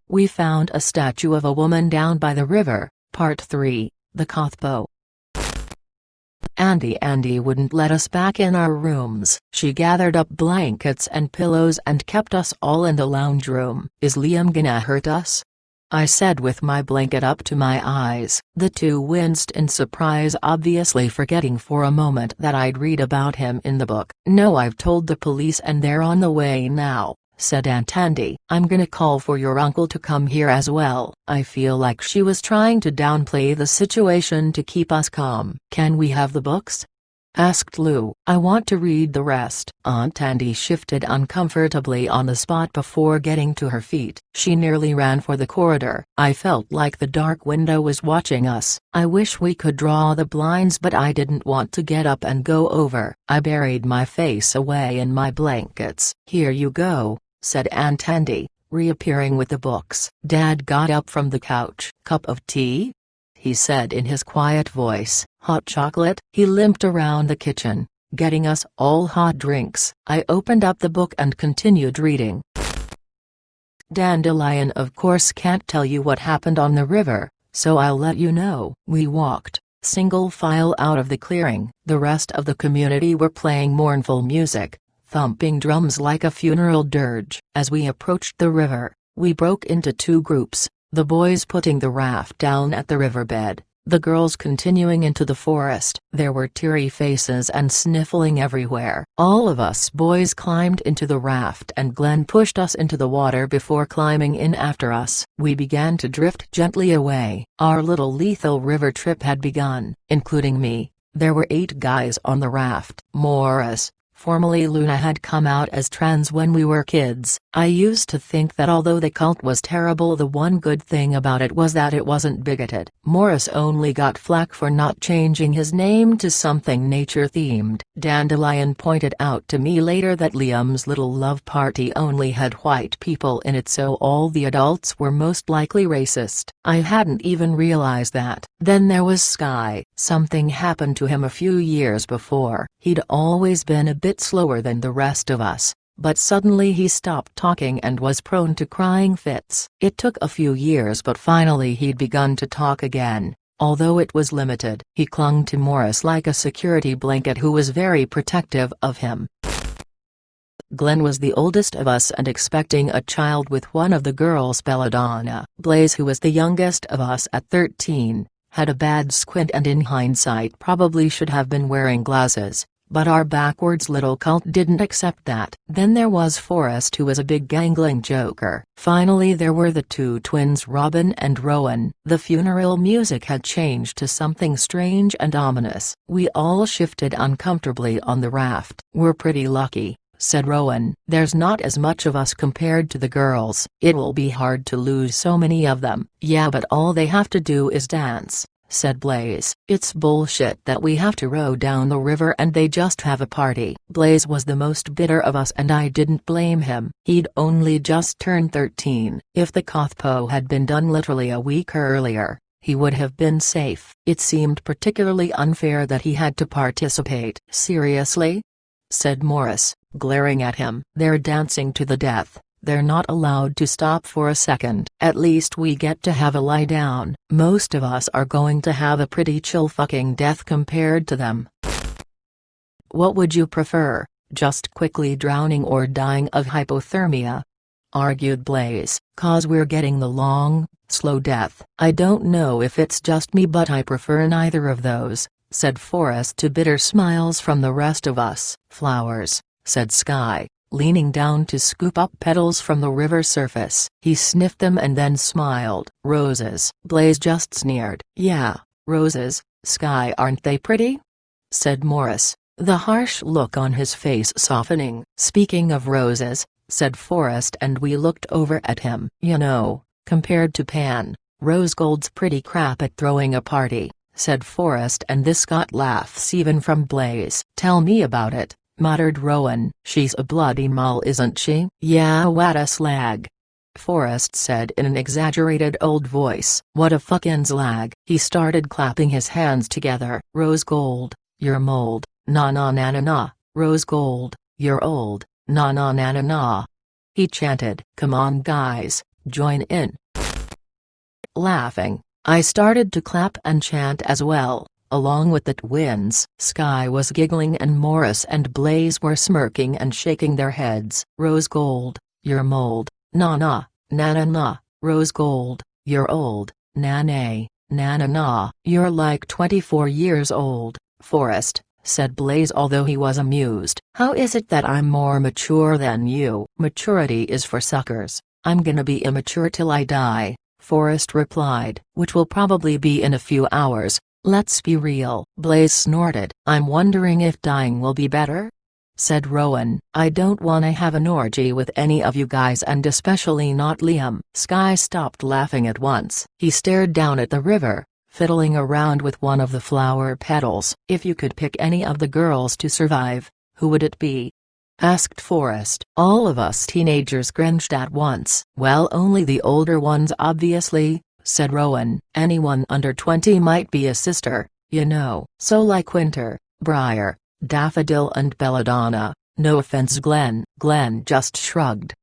We found a statue of a woman down by the river. Part 3, The Kothpo. Andy wouldn't let us back in our rooms. She gathered up blankets and pillows and kept us all in the lounge room. Is Liam gonna hurt us? I said with my blanket up to my eyes. The two winced in surprise, obviously forgetting for a moment that I'd read about him in the book. No, I've told the police and they're on the way now, said Aunt Andy. I'm gonna call for your uncle to come here as well. I feel like she was trying to downplay the situation to keep us calm. Can we have the books? Asked Lou. I want to read the rest. Aunt Andy shifted uncomfortably on the spot before getting to her feet. She nearly ran for the corridor. I felt like the dark window was watching us. I wish we could draw the blinds, but I didn't want to get up and go over. I buried my face away in my blankets. Here you go, said Aunt Andy, reappearing with the books. Dad got up from the couch. Cup of tea? He said in his quiet voice. Hot chocolate? He limped around the kitchen, getting us all hot drinks. I opened up the book and continued reading. Dandelion of course can't tell you what happened on the river, so I'll let you know. We walked, single file out of the clearing. The rest of the community were playing mournful music, thumping drums like a funeral dirge. As we approached the river, we broke into two groups, the boys putting the raft down at the riverbed, the girls continuing into the forest. There were teary faces and sniffling everywhere. All of us boys climbed into the raft and Glenn pushed us into the water before climbing in after us. We began to drift gently away. Our little lethal river trip had begun, including me. There were 8 guys on the raft. Morris, formerly Luna, had come out as trans when we were kids. I used to think that although the cult was terrible, the one good thing about it was that it wasn't bigoted. Morris only got flack for not changing his name to something nature-themed. Dandelion pointed out to me later that Liam's little love party only had white people in it, so all the adults were most likely racist. I hadn't even realized that. Then there was Sky. Something happened to him a few years before. He'd always been a bit slower than the rest of us, but suddenly he stopped talking and was prone to crying fits. It took a few years, but finally he'd begun to talk again, although it was limited. He clung to Morris like a security blanket, who was very protective of him. Glenn was the oldest of us and expecting a child with one of the girls. Belladonna. Blaze, who was the youngest of us at 13, had a bad squint and in hindsight probably should have been wearing glasses. But our backwards little cult didn't accept that. Then there was Forrest, who was a big gangling joker. Finally there were the 2 twins, Robin and Rowan. The funeral music had changed to something strange and ominous. We all shifted uncomfortably on the raft. We're pretty lucky, said Rowan. There's not as much of us compared to the girls. It will be hard to lose so many of them. Yeah, but all they have to do is dance, said Blaze. It's bullshit that we have to row down the river and they just have a party. Blaze was the most bitter of us and I didn't blame him. He'd only just turned 13. If the Kothpo had been done literally a week earlier, he would have been safe. It seemed particularly unfair that he had to participate. Seriously? Said Morris, glaring at him. They're dancing to the death. They're not allowed to stop for a second. At least we get to have a lie down. Most of us are going to have a pretty chill fucking death compared to them. What would you prefer, just quickly drowning or dying of hypothermia? Argued Blaze. Cause we're getting the long, slow death. I don't know if it's just me, but I prefer neither of those, said Forrest to bitter smiles from the rest of us. Flowers, said Sky, leaning down to scoop up petals from the river surface. He sniffed them and then smiled. Roses. Blaze just sneered. Yeah, roses, Sky, aren't they pretty? Said Morris, the harsh look on his face softening. Speaking of roses, said Forrest, and we looked over at him. You know, compared to Pan, Rose Gold's pretty crap at throwing a party, said Forrest, and this got laughs even from Blaze. Tell me about it, muttered Rowan. She's a bloody mole, isn't she? Yeah, what a slag, Forrest said in an exaggerated old voice. What a fucking slag. He started clapping his hands together. Rose Gold, you're mold. Na na na na na. Rose Gold, you're old. Na na na na na. He chanted. Come on guys, join in. Laughing, I started to clap and chant as well, along with the twins. Sky was giggling and Morris and Blaze were smirking and shaking their heads. Rose Gold, you're mold. Na na, Rose Gold, you're old. Na na, you're like 24 years old. Forrest, said Blaze, although he was amused. How is it that I'm more mature than you? Maturity is for suckers. I'm gonna be immature till I die, Forrest replied. Which will probably be in a few hours. Let's be real. Blaze snorted. I'm wondering if dying will be better? Said Rowan. I don't wanna have an orgy with any of you guys, and especially not Liam. Sky stopped laughing at once. He stared down at the river, fiddling around with one of the flower petals. If you could pick any of the girls to survive, who would it be? Asked Forrest. All of us teenagers cringed at once. Well, only the older ones obviously, said Rowan. Anyone under 20 might be a sister, you know. So like Winter, Briar, Daffodil and Belladonna. No offense, Glenn. Glenn just shrugged.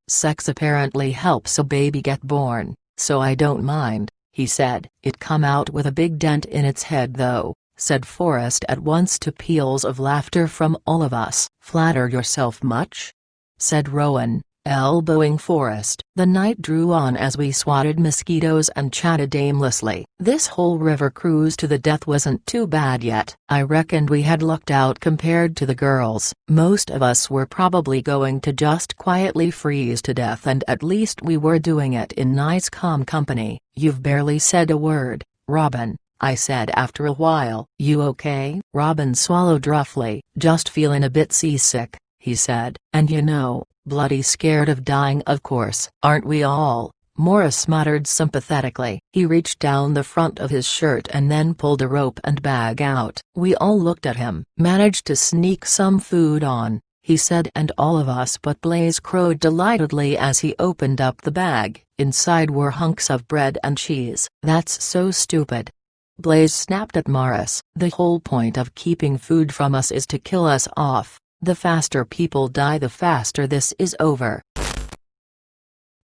Sex apparently helps a baby get born, so I don't mind, he said. It come out with a big dent in its head though, said Forrest at once, to peals of laughter from all of us. Flatter yourself much? Said Rowan, elbowing Forrest. The night drew on as we swatted mosquitoes and chatted aimlessly. This whole river cruise to the death wasn't too bad yet. I reckoned we had lucked out compared to the girls. Most of us were probably going to just quietly freeze to death, and at least we were doing it in nice calm company. You've barely said a word, Robin, I said after a while. You okay? Robin swallowed roughly. Just feeling a bit seasick, he said. And you know, bloody scared of dying, of course. Aren't we all? Morris muttered sympathetically. He reached down the front of his shirt and then pulled a rope and bag out. We all looked at him. Managed to sneak some food on, he said, and all of us but Blaze crowed delightedly as he opened up the bag. Inside were hunks of bread and cheese. That's so stupid. Blaze snapped at Morris. The whole point of keeping food from us is to kill us off. The faster people die, the faster this is over.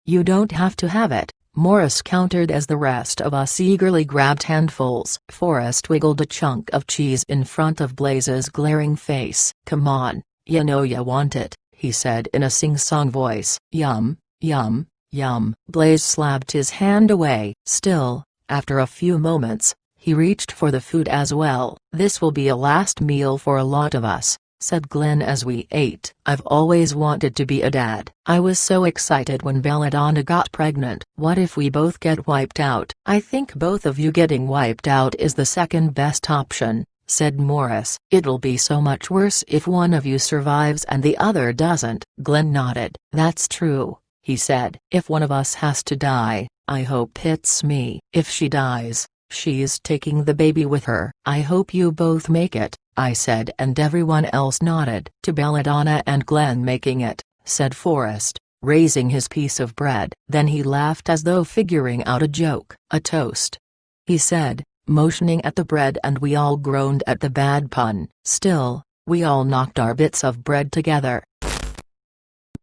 You don't have to have it, Morris countered as the rest of us eagerly grabbed handfuls. Forrest wiggled a chunk of cheese in front of Blaze's glaring face. Come on, you know you want it, he said in a sing-song voice. Yum, yum, yum. Blaze slapped his hand away. Still, after a few moments, he reached for the food as well. This will be a last meal for a lot of us, said Glenn as we ate. I've always wanted to be a dad. I was so excited when Belladonna got pregnant. What if we both get wiped out? I think both of you getting wiped out is the second best option, said Morris. It'll be so much worse if one of you survives and the other doesn't. Glenn nodded. That's true, he said. If one of us has to die, I hope it's me. If she dies, she's taking the baby with her. I hope you both make it, I said, and everyone else nodded. To Belladonna and Glenn making it, said Forrest, raising his piece of bread. Then he laughed as though figuring out a joke. A toast, he said, motioning at the bread, and we all groaned at the bad pun. Still, we all knocked our bits of bread together.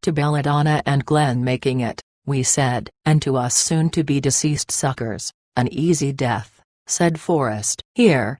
To Belladonna and Glenn making it, we said, and to us soon-to-be deceased suckers, an easy death, said Forrest. Here,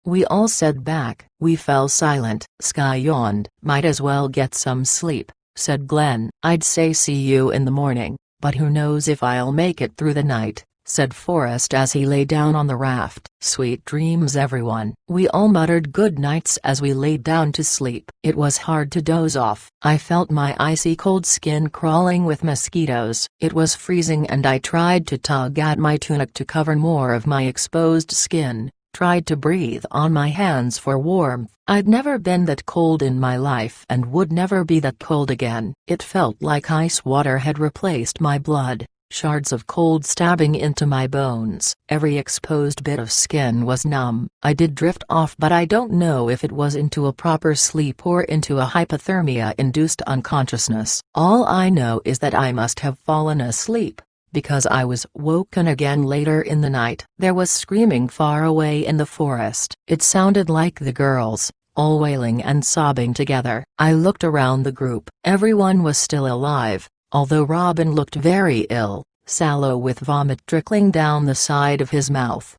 we all said back. We fell silent. Sky yawned. Might as well get some sleep, said Glenn. I'd say see you in the morning, but who knows if I'll make it through the night, said Forrest as he lay down on the raft. Sweet dreams, everyone. We all muttered good nights as we laid down to sleep. It was hard to doze off. I felt my icy cold skin crawling with mosquitoes. It was freezing and I tried to tug at my tunic to cover more of my exposed skin. Tried to breathe on my hands for warmth. I'd never been that cold in my life and would never be that cold again. It felt like ice water had replaced my blood, shards of cold stabbing into my bones. Every exposed bit of skin was numb. I did drift off, but I don't know if it was into a proper sleep or into a hypothermia-induced unconsciousness. All I know is that I must have fallen asleep, because I was woken again later in the night. There was screaming far away in the forest. It sounded like the girls, all wailing and sobbing together. I looked around the group. Everyone was still alive, although Robin looked very ill, sallow with vomit trickling down the side of his mouth.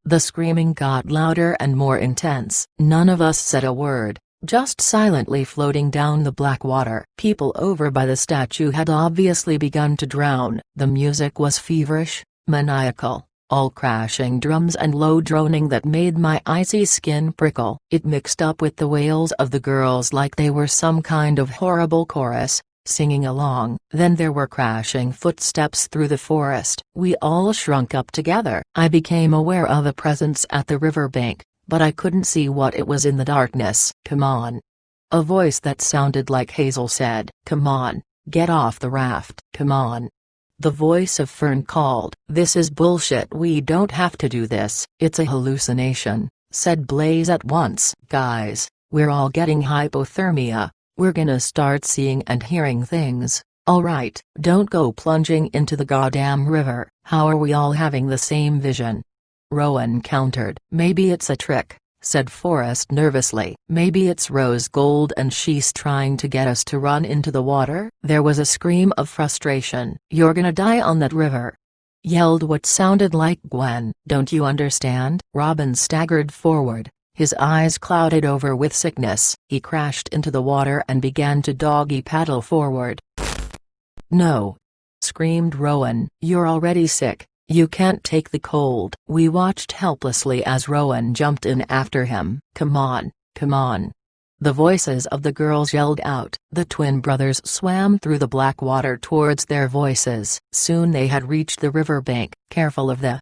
The screaming got louder and more intense. None of us said a word, just silently floating down the black water. People over by the statue had obviously begun to drown. The music was feverish, maniacal, all crashing drums and low droning that made my icy skin prickle. It mixed up with the wails of the girls like they were some kind of horrible chorus, singing along. Then there were crashing footsteps through the forest. We all shrunk up together. I became aware of a presence at the riverbank, but I couldn't see what it was in the darkness. "Come on." A voice that sounded like Hazel said. "Come on, get off the raft." "Come on." The voice of Fern called. "This is bullshit. We don't have to do this." "It's a hallucination," said Blaze at once. "Guys, we're all getting hypothermia. We're gonna start seeing and hearing things." "Alright, don't go plunging into the goddamn river." "How are we all having the same vision?" Rowan countered. "Maybe it's a trick," said Forrest nervously. "Maybe it's rose gold and she's trying to get us to run into the water?" There was a scream of frustration. "You're gonna die on that river," yelled what sounded like Gwen. "Don't you understand?" Robin staggered forward, his eyes clouded over with sickness. He crashed into the water and began to doggy paddle forward. "No!" screamed Rowan. "You're already sick. You can't take the cold." We watched helplessly as Rowan jumped in after him. "Come on, come on." The voices of the girls yelled out. The twin brothers swam through the black water towards their voices. Soon they had reached the riverbank. "Careful of the..."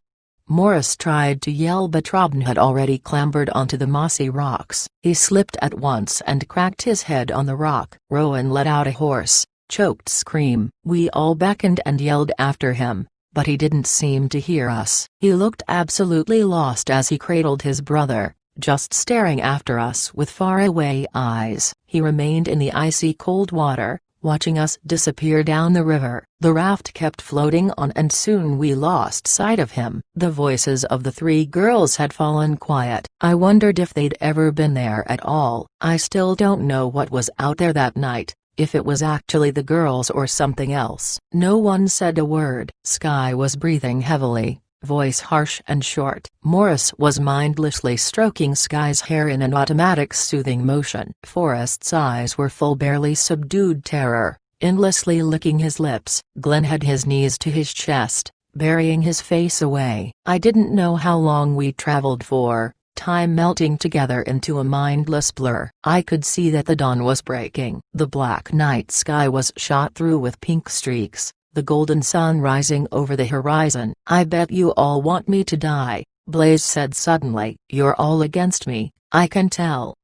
Morris tried to yell, but Robin had already clambered onto the mossy rocks. He slipped at once and cracked his head on the rock. Rowan let out a hoarse, choked scream. We all beckoned and yelled after him, but he didn't seem to hear us. He looked absolutely lost as he cradled his brother, just staring after us with faraway eyes. He remained in the icy cold water, watching us disappear down the river. The raft kept floating on and soon we lost sight of him. The voices of the three girls had fallen quiet. I wondered if they'd ever been there at all. I still don't know what was out there that night, if it was actually the girls or something else. No one said a word. Sky was breathing heavily, voice harsh and short. Morris was mindlessly stroking Sky's hair in an automatic soothing motion. Forrest's eyes were full barely subdued terror, endlessly licking his lips. Glenn had his knees to his chest, burying his face away. I didn't know how long we traveled for, time melting together into a mindless blur. I could see that the dawn was breaking. The black night sky was shot through with pink streaks, the golden sun rising over the horizon. "I bet you all want me to die," Blaze said suddenly. "You're all against me, I can tell."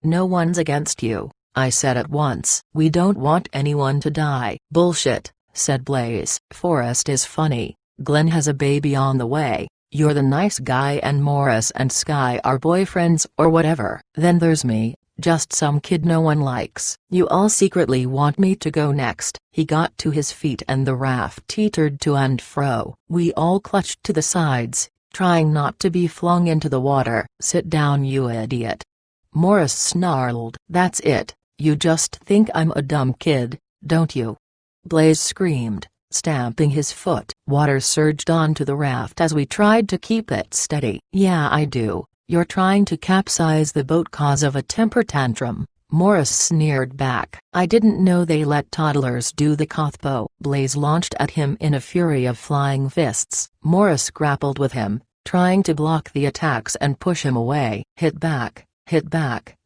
"No one's against you," I said at once. "We don't want anyone to die." "Bullshit," said Blaze. "Forrest is funny, Glenn has a baby on the way, you're the nice guy and Morris and Sky are boyfriends or whatever. Then there's me, just some kid no one likes. You all secretly want me to go next." He got to his feet and the raft teetered to and fro. We all clutched to the sides, trying not to be flung into the water. "Sit down, you idiot," Morris snarled. "That's it, you just think I'm a dumb kid, don't you?" Blaze screamed, stamping his foot. Water surged onto the raft as we tried to keep it steady. "Yeah, I do. You're trying to capsize the boat cause of a temper tantrum," Morris sneered back. "I didn't know they let toddlers do the Kothpo." Blaze launched at him in a fury of flying fists. Morris grappled with him, trying to block the attacks and push him away. Hit back,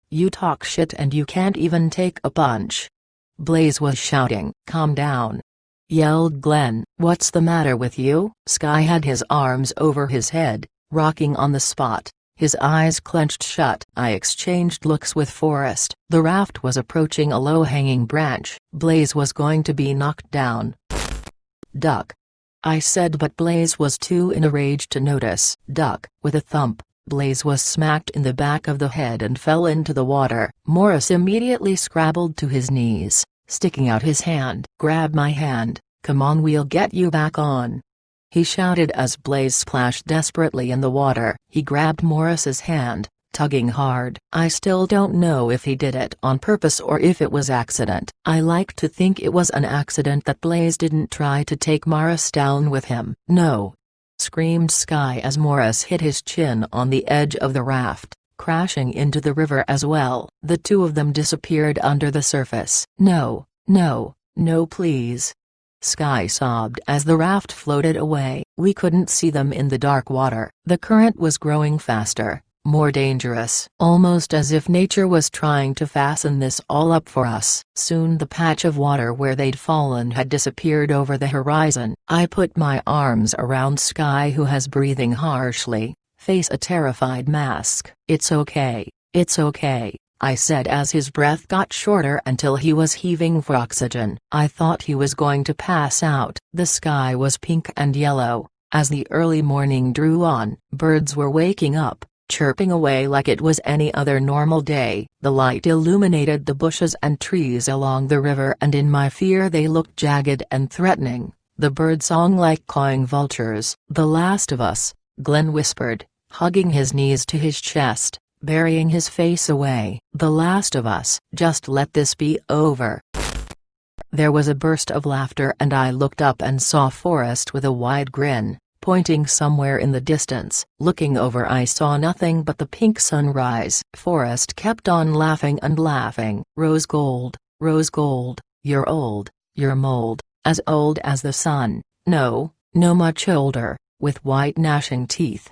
you talk shit and you can't even take a punch," Blaze was shouting. "Calm down," yelled Glenn. "What's the matter with you?" Sky had his arms over his head, rocking on the spot, his eyes clenched shut. I exchanged looks with Forrest. The raft was approaching a low-hanging branch. Blaze was going to be knocked down. "Duck," I said, but Blaze was too in a rage to notice. "Duck." With a thump, Blaze was smacked in the back of the head and fell into the water. Morris immediately scrabbled to his knees, sticking out his hand. "Grab my hand, come on, we'll get you back on," he shouted as Blaze splashed desperately in the water. He grabbed Morris's hand, tugging hard. I still don't know if he did it on purpose or if it was accident. I like to think it was an accident that Blaze didn't try to take Morris down with him. No! Screamed Sky as Morris hit his chin on the edge of the raft, crashing into the river as well. The two of them disappeared under the surface. No, no, no please. Sky sobbed as the raft floated away. We couldn't see them in the dark water. The current was growing faster, more dangerous. Almost as if nature was trying to fasten this all up for us. Soon the patch of water where they'd fallen had disappeared over the horizon. I put my arms around Sky, who has breathing harshly, face a terrified mask. It's okay, I said as his breath got shorter until he was heaving for oxygen. I thought he was going to pass out. The sky was pink and yellow. As the early morning drew on, birds were waking up, chirping away like it was any other normal day. The light illuminated the bushes and trees along the river, and in my fear they looked jagged and threatening, the bird song like cawing vultures. "The last of us," Glenn whispered, hugging his knees to his chest, burying his face away. "The last of us. Just let this be over." There was a burst of laughter and I looked up and saw Forrest with a wide grin, pointing somewhere in the distance. Looking over, I saw nothing but the pink sunrise. Forrest kept on laughing and laughing. "Rose gold, you're old, you're mold, as old as the sun." "No, no, much older," with white gnashing teeth.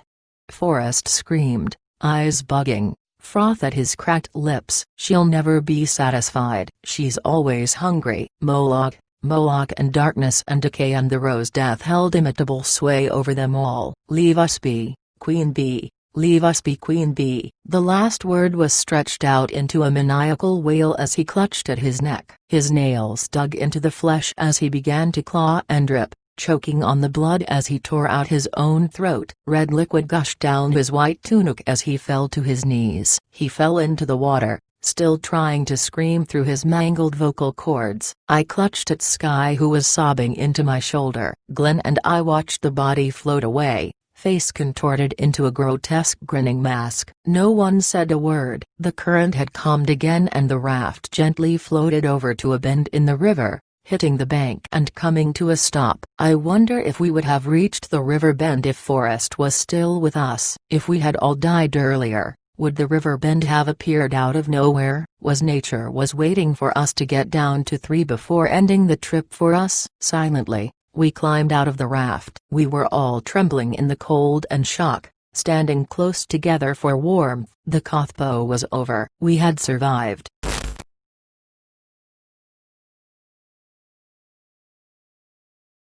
Forrest screamed, eyes bugging, froth at his cracked lips. "She'll never be satisfied. She's always hungry." Moloch, and darkness and decay and the rose death held imitable sway over them all. "Leave us be, Queen Bee. Leave us be, Queen Bee." The last word was stretched out into a maniacal wail as he clutched at his neck. His nails dug into the flesh as he began to claw and rip, choking on the blood as he tore out his own throat. Red liquid gushed down his white tunic as he fell to his knees. He fell into the water, still trying to scream through his mangled vocal cords. I clutched at Sky, who was sobbing, into my shoulder. Glenn and I watched the body float away, face contorted into a grotesque grinning mask. No one said a word. The current had calmed again and the raft gently floated over to a bend in the river, hitting the bank and coming to a stop. I wonder if we would have reached the river bend if Forrest was still with us. If we had all died earlier, would the river bend have appeared out of nowhere? Was nature waiting for us to get down to 3 before ending the trip for us? Silently, we climbed out of the raft. We were all trembling in the cold and shock, standing close together for warmth. The Kothpo was over. We had survived.